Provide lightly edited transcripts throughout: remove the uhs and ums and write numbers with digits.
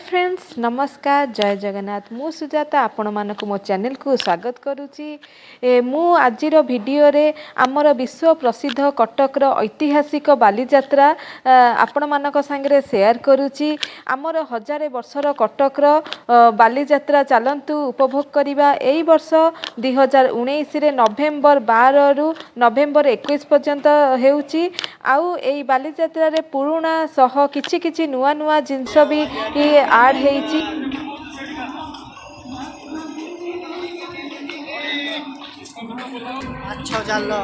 Friends नमस्कार जय जगन्नाथ मु सुजाता आपण मानक मो चैनल को स्वागत करुच्ची। मु आजिर वीडियो रे आमर विश्व प्रसिद्ध कटकर ऐतिहासिक बालीजात्रा आपण मानक संगे शेयर करुच्ची। आमर हजारे वर्षर कटकर बालीजात्रा चलतु उपभोग करवा। एई वर्ष 2019 रे नवेम्बर 12 रु नवेम्बर 21 पर्यंत हेउची। आउ एई बालीजात्रा रे पुराणा सह किछि किछि नुआ नुआ जिनस भी आड हेइची। अच्छा चलो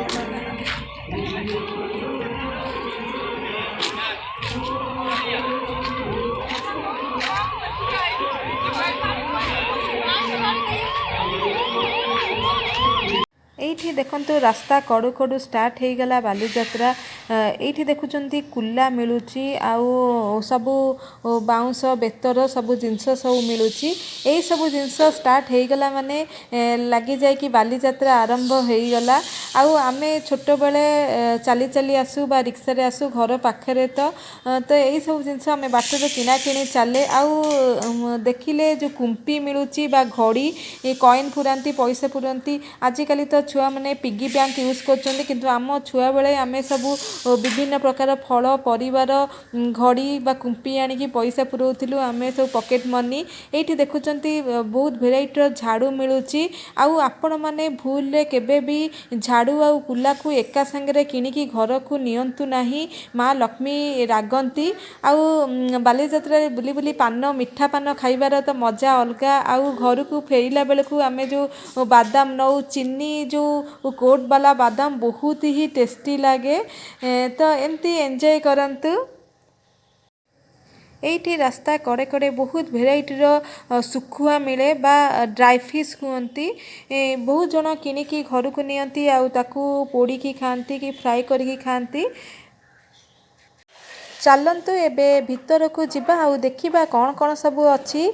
एठी देखंतु रास्ता कड़ू कड़ू स्टार्ट हो गला बालीजात्रा। एठी देखुचंती कुला मिलुची आउ सबु बाउंस बेतर सबु जिनस सब मिलुची। एई सबु जिनस स्टार्ट हो गला माने लगी जाय कि बालीजात्रा आरंभ हो गला। आउ आमे छोट बेले चली चली आसु बा रिक्शा रे आसु घर पाखरे तो एई सब जिनस आमे बाटर किना किनी चले। आउ देखिले जो कुंपी मिलुची बा घड़ी कॉइन पुरांती पैसा पुरांती। आजिकली तो छुआ मैंने पिगी बैंक यूज कर किंतु आम छुआ बेले आमे सबू विभिन्न प्रकार फल परिवार घड़ी बा कुंपी आनिकी पैसा पुराउथिलु आमे सब पॉकेट मनी। एठी देखुचंती बहुत भेराइटर झाड़ू मिलुची। आउ आपण माने भूल रे केबे भी झाड़ू आउ कुला को एका संगे किनिकी घर को नियंतु नाही। माँ लक्ष्मी रागंती। आउ बालीजात्रा रे बुली बुली पान मिठा पान खाइबार तो मजा अलगा। आउ घर को फेरिला बेले को आमे जो बादाम नौ चीनी जो कोट वाला बादाम बहुत ही टेस्टी लगे तो एमती एंजॉय करंतु। एठी रास्ता कड़े कड़े बहुत भेराइटर सुखुआ मिले बा ड्राई फिश कहती। बहुत जन किनिकी घर को नियंती आउ ताकू पोड़ी की खाती कि फ्राई करके खाती। चलतु एबे भितर को जिबा आउ देखिबा कौन कौन सब अच्छी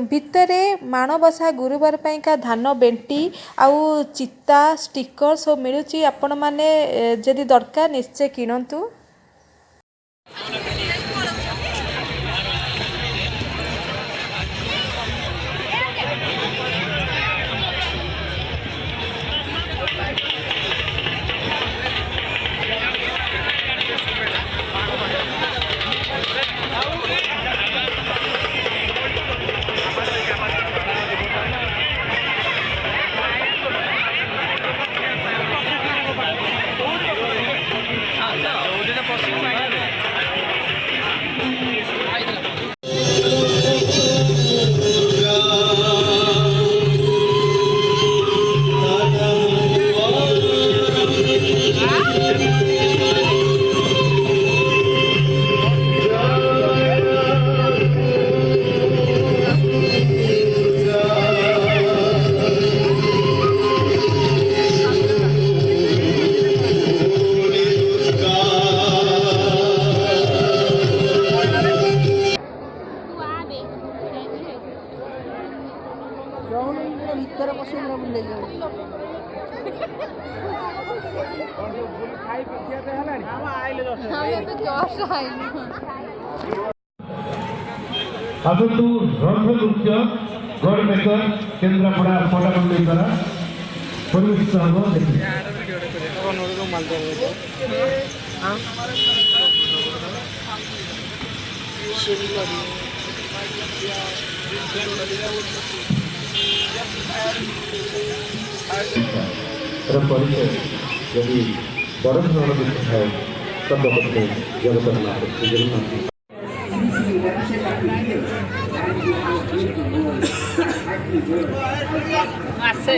भितरे माणबसा गुरुवार पाइका धान बेंटी आउ चिता स्टिकर सब मिलुची। आपण माने जदि दरकार निश्चय किणतु। आसतु रंधनृत्य गड मेकर केन्द्रापड़ा पटामंडी द्वारा परिवेशित हम देखिए। परिचय यदि बड़ धरण है सर्वपत्नी जगन्नाथ जगन्नाथ आसे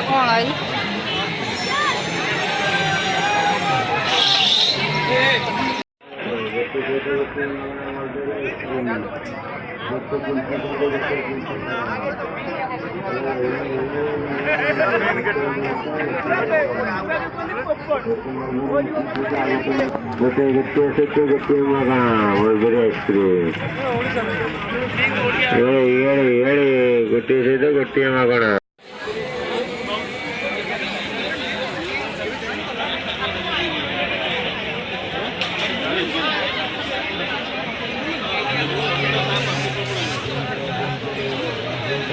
कौन आई गोटे गोटे सहित गोटे मगा आइसक्रीम गोटे सहित गोटे मगण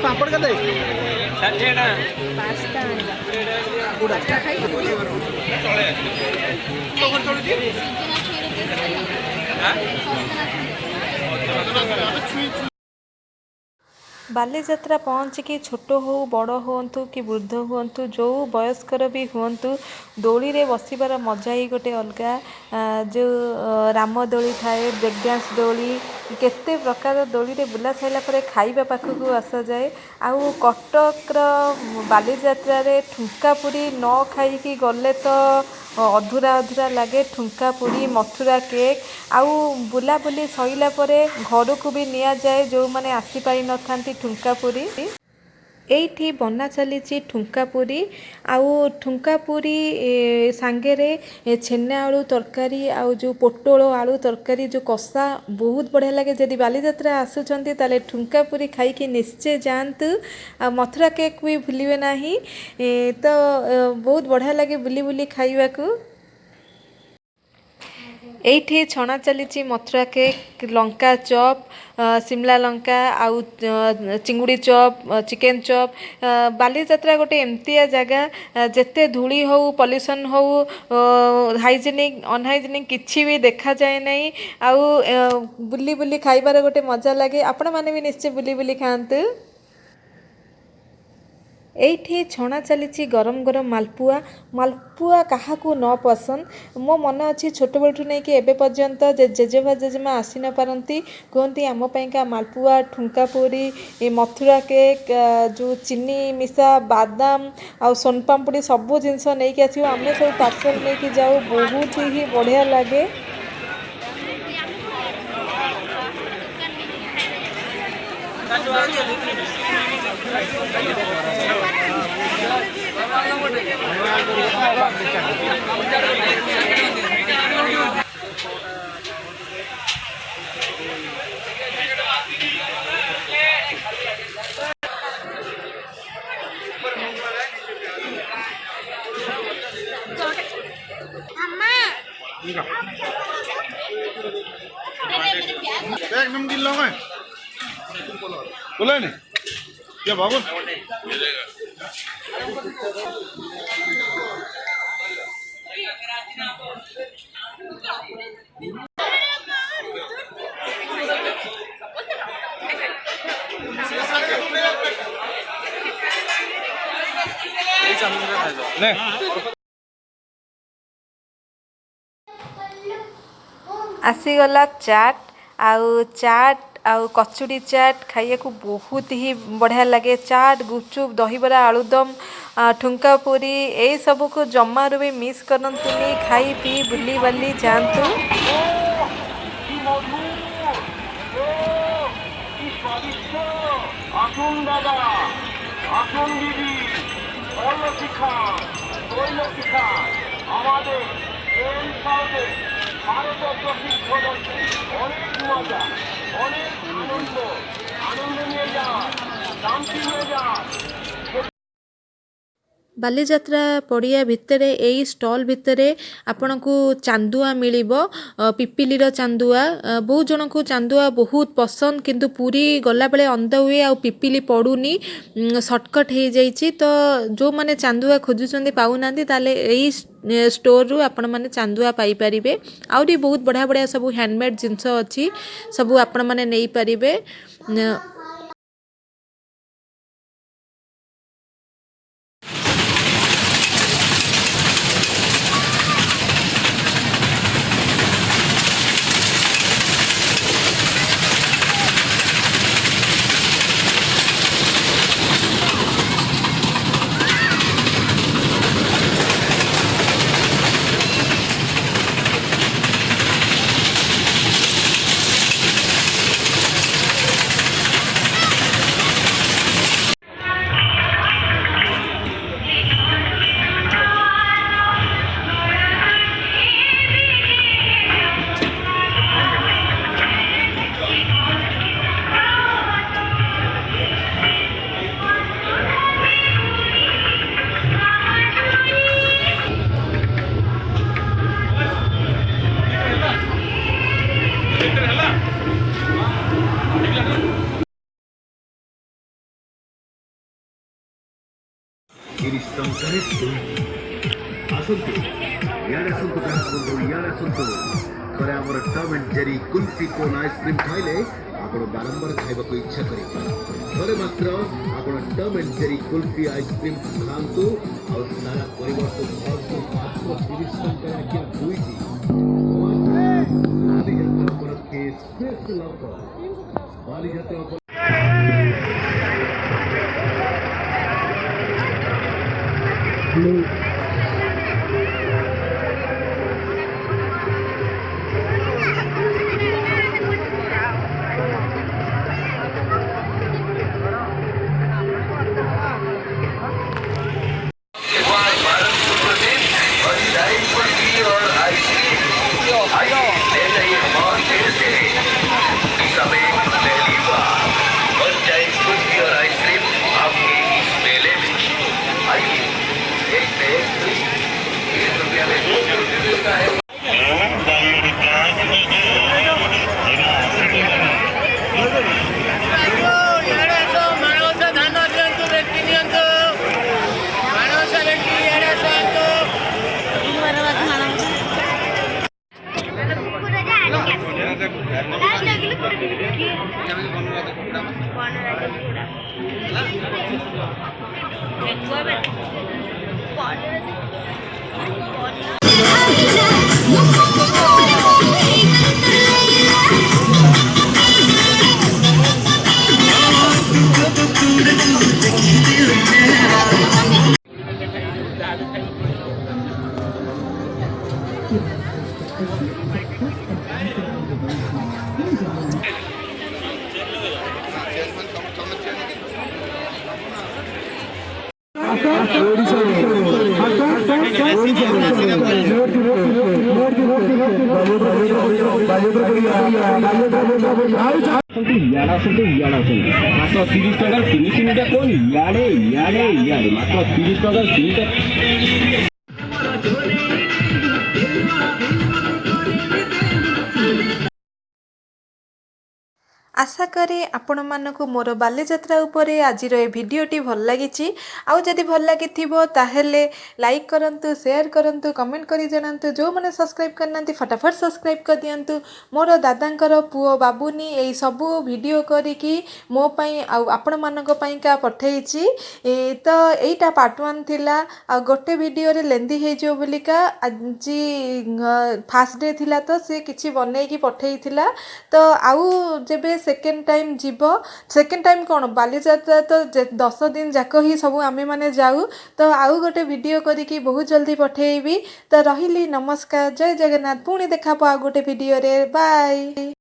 पापड़ का दे ବାଲିଯାତ୍ରା ପହଞ୍ଚିକି ଛୋଟ ହଉ ବଡ଼ ହୁଅନ୍ତୁ କି ବୃଦ୍ଧ ହୁଅନ୍ତୁ ଯେଉଁ ବୟସ୍କର ବି ହୁଅନ୍ତୁ ଦୋଳିରେ ବସିବାର ମଜା ହିଁ ଗୋଟେ ଅଲଗା। ଯେଉଁ ରାମ ଦୋଳି ଥାଏ, ବ୍ରେକ୍ ଡ୍ୟାନ୍ସ ଦୋଳି, କେତେ ପ୍ରକାର ଦୋଳିରେ ବୁଲା ସାରିଲା ପରେ ଖାଇବା ପାଖକୁ ଆସାଯାଏ। ଆଉ କଟକର ବାଲିଯାତ୍ରାରେ ଠୁଙ୍କା ପୁରୀ ନ ଖାଇକି ଗଲେ ତ ଅଧୁରା ଅଧୁରା ଲାଗେ। ଠୁଙ୍କା ପୁରୀ, ମଥୁରା କେକ୍, ଆଉ ବୁଲାବୁଲି ସରିଲା ପରେ ଘରକୁ ବି ନିଆଯାଏ ଯେଉଁମାନେ ଆସିପାରିନଥାନ୍ତି ଠୁଙ୍କା ପୁରୀ। ଏଇଠି ବନା ଚାଲିଛି ଠୁଙ୍କା ପୁରୀ, ଆଉ ଠୁଙ୍କା ପୁରୀ ସାଙ୍ଗରେ ଛେନା ଆଳୁ ତରକାରୀ ଆଉ ଯେଉଁ ପୋଟଳ ଆଳୁ ତରକାରୀ ଯେଉଁ କଷା ବହୁତ ବଢ଼ିଆ ଲାଗେ। ଯଦି ବାଲିଯାତ୍ରା ଆସୁଛନ୍ତି ତାହେଲେ ଠୁଙ୍କା ପୁରୀ ଖାଇକି ନିଶ୍ଚୟ ଯାଆନ୍ତୁ। ଆଉ ମଥୁରା କେକ୍ ବି ଭୁଲିବେ ନାହିଁ। ତ ବହୁତ ବଢ଼ିଆ ଲାଗେ ବୁଲି ବୁଲି ଖାଇବାକୁ। ଏଇଠି ଛଣା ଚାଲିଛି ମଥୁରା କେକ୍, ଲଙ୍କା ଚପ୍, ସିମଲା ଲଙ୍କା, ଆଉ ଚିଙ୍ଗୁଡ଼ି ଚପ୍, ଚିକେନ୍ ଚପ୍। ବାଲିଯାତ୍ରା ଗୋଟେ ଏମିତିଆ ଜାଗା ଯେତେ ଧୂଳି ହଉ, ପଲ୍ୟୁସନ୍ ହଉ, ହାଇଜେନିକ୍ ଅନହାଇଜେନିକ୍ କିଛି ବି ଦେଖାଯାଏ ନାହିଁ। ଆଉ ବୁଲି ବୁଲି ଖାଇବାର ଗୋଟେ ମଜା ଲାଗେ। ଆପଣମାନେ ବି ନିଶ୍ଚୟ ବୁଲି ବୁଲି ଖାଆନ୍ତୁ। ଏଇଠି ଛଣା ଚାଲିଛି ଗରମ ଗରମ ମାଲପୁଆ। ମାଲପୁଆ କାହାକୁ ନ ପସନ୍ଦ। ମୋ ମନ ଅଛି ଛୋଟବେଳଠୁ ନେଇକି ଏବେ ପର୍ଯ୍ୟନ୍ତ ଜେଜେବା ଜେଜେମା ଆସିନପାରନ୍ତି କୁହନ୍ତି ଆମ ପାଇଁକା ମାଲପୁଆ, ଠୁଙ୍କା ପୁରୀ, ମଥୁରା କେକ୍, ଯେଉଁ ଚିନି ମିଶା ବାଦାମ ଆଉ ସୋନପାମ୍ପୁଡ଼ି ସବୁ ଜିନିଷ ନେଇକି ଆସିବ। ଆମେ ସବୁ ପାର୍ସଲ ନେଇକି ଯାଉ, ବହୁତ ହିଁ ବଢ଼ିଆ ଲାଗେ। एकदम दिल लगा बोला नहीं क्या बाबू ଆସିଗଲା ଚାଟ୍। ଆଉ ଚାଟ୍ ଆଉ କଚୁଡ଼ି ଚାଟ୍ ଖାଇବାକୁ ବହୁତ ହିଁ ବଢ଼ିଆ ଲାଗେ। ଚାଟ୍, ଗୁପଚୁପ୍, ଦହିବରା, ଆଳୁଦମ୍, ଠୁଙ୍କା ପୁରୀ ଏଇସବୁକୁ ଜମାରୁ ବି ମିସ୍ କରନ୍ତୁନି। ଖାଇ ପିଇ ବୁଲି ବାଲି ଯାଆନ୍ତୁ। আসুন দাদা, আসুন দিদি, তৈলকি খান, তৈলকি খান। আমাদের এই সাউথে ভারতের প্রসিদ্ধ অনেক মজা, অনেক আনন্দ, আনন্দ নিয়ে যান, শান্তি নিয়ে যান। ବାଲିଯାତ୍ରା ପଡ଼ିଆ ଭିତରେ ଏଇ ଷ୍ଟଲ୍ ଭିତରେ ଆପଣଙ୍କୁ ଚାନ୍ଦୁଆ ମିଳିବ। ପିପିଲିର ଚାନ୍ଦୁଆ, ବହୁତ ଜଣଙ୍କୁ ଚାନ୍ଦୁଆ ବହୁତ ପସନ୍ଦ, କିନ୍ତୁ ପୁରୀ ଗଲାବେଳେ ଅନ୍ଧ ହୁଏ ଆଉ ପିପିଲି ପଡ଼ୁନି, ସର୍ଟକଟ୍ ହେଇଯାଇଛି। ତ ଯେଉଁମାନେ ଚାନ୍ଦୁଆ ଖୋଜୁଛନ୍ତି ପାଉନାହାନ୍ତି ତାହେଲେ ଏଇ ଷ୍ଟୋରରୁ ଆପଣମାନେ ଚାନ୍ଦୁଆ ପାଇପାରିବେ। ଆହୁରି ବହୁତ ବଢ଼ିଆ ବଢ଼ିଆ ସବୁ ହ୍ୟାଣ୍ଡମେଡ଼୍ ଜିନିଷ ଅଛି, ସବୁ ଆପଣମାନେ ନେଇପାରିବେ। ତିରିଶ ଟଙ୍କାରେ ଆସନ୍ତୁ ଇଆଡ଼େ ଆସନ୍ତୁ ଗ୍ରାହକ ବନ୍ଧୁ ଇଆଡ଼େ ଆସନ୍ତୁ ଥରେ ଆମର Tom and Jerry kulfi cone ice cream ଖାଇଲେ ଆପଣ ବାରମ୍ବାର ଖାଇବାକୁ ଇଚ୍ଛା କରିବେ ଥରେ ମାତ୍ର ଆପଣ Tom and Jerry kulfi ice cream ଖାଆନ୍ତୁ ଆଉ ସାରା ପରିବାରକୁ ଭରପୁର ମାତ୍ର 30 ଟଙ୍କାରେ ଆଜ୍ଞା ହୋଇଛି ବାଲିଯାତ୍ରା ଉପଲକ୍ଷେ ସ୍ପେଶାଲ ଅଫର ବାଲିଯାତ୍ରା मात्र 30 टका 3 कोण इयाडे इयाडे इयाडे मात्र 30 टका 3 आशा करे आपण मानक मोर बालीजात्रा उपरे आजिर ए भिडियोटी भल लगी आउ जदि भल लगी ताहेले लाइक करंतु शेयर करंतु कमेंट करी जणांतु जो मैंने सब्सक्राइब करना फटाफट सब्सक्राइब कर दियंतु मोर दादांकर पुओ बाबुनी यही सबू वीडियो करिकी मो पई आउ आपण मानक पईका पठेइची तो एटा पार्ट 1 थिला आ गोटे वीडियो रे लेंदी हे जो बोलिका आज फास्ट डे थिला तो से किछि बनै की पठेइथिला तो आउ जेबे सेकेंड टाइम जीव सेकेंड टाइम कौन बालीजात्रा तो 10 दिन जाक ही सब आमे माने जाऊ तो आउ गोटे वीडियो करिकी बहुत जल्दी पठेइबी तो रहिली नमस्कार जय जगन्नाथ पुणी देखा आ गोटे वीडियो रे बाय।